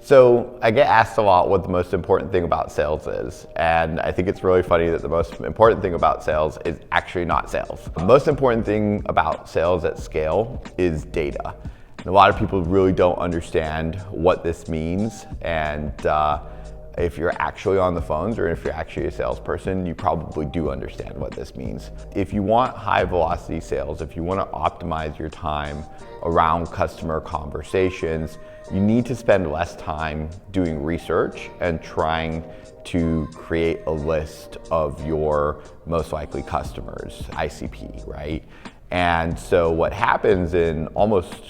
So I get asked a lot what the most important thing about sales is, and I think it's really funny that the most important thing about sales is actually not sales. The most important thing about sales at scale is data. And a lot of people really don't understand what this means, and if you're actually on the phones or if you're actually a salesperson, you probably do understand what this means. If you want high velocity sales, if you want to optimize your time around customer conversations, you need to spend less time doing research and trying to create a list of your most likely customers, ICP, right? And so what happens in almost,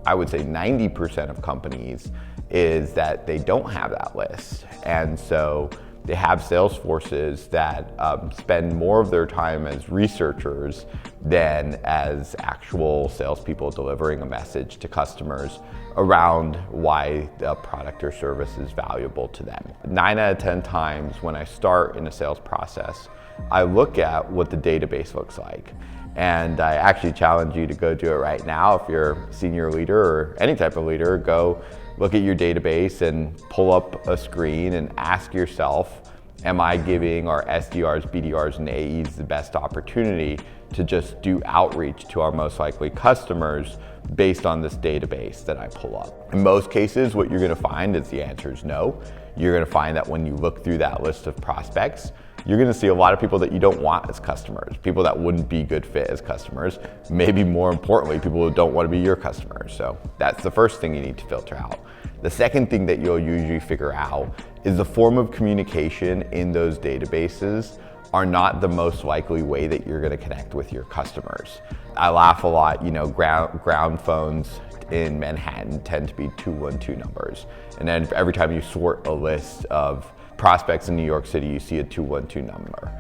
I would say 90% of companies is that they don't have that list. And so they have sales forces that spend more of their time as researchers than as actual salespeople delivering a message to customers around why a product or service is valuable to them. 9 out of 10 times when I start in a sales process, I look at what the database looks like. And I actually challenge you to go do it right now. If you're a senior leader or any type of leader, go look at your database and pull up a screen and ask yourself, am I giving our SDRs, BDRs, and AEs the best opportunity to just do outreach to our most likely customers based on this database that I pull up? In most cases, what you're gonna find is the answer is no. You're gonna find that when you look through that list of prospects, you're gonna see a lot of people that you don't want as customers, people that wouldn't be good fit as customers, maybe more importantly, people who don't wanna be your customers. So that's the first thing you need to filter out. The second thing that you'll usually figure out is the form of communication in those databases are not the most likely way that you're gonna connect with your customers. I laugh a lot, ground phones in Manhattan tend to be 212 numbers. And then every time you sort a list of prospects in New York City, you see a 212 number.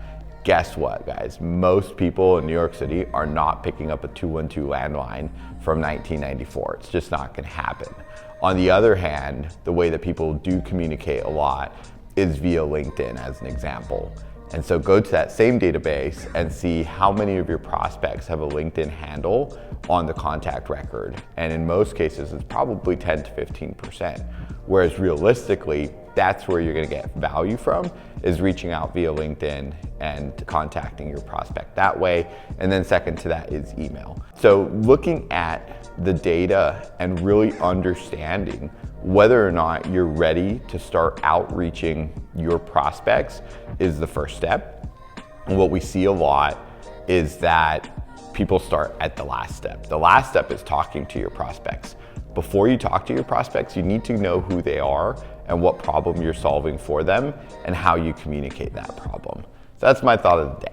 Guess what, guys? Most people in New York City are not picking up a 212 landline from 1994. It's just not gonna happen. On the other hand, the way that people do communicate a lot is via LinkedIn, as an example. And so go to that same database and see how many of your prospects have a LinkedIn handle on the contact record. And in most cases, it's probably 10 to 15%. Whereas realistically, that's where you're gonna get value from, is reaching out via LinkedIn and contacting your prospect that way. And then second to that is email. So looking at the data and really understanding whether or not you're ready to start outreaching your prospects is the first step. And what we see a lot is that people start at the last step. The last step is talking to your prospects. Before you talk to your prospects, you need to know who they are and what problem you're solving for them and how you communicate that problem. So that's my thought of the day.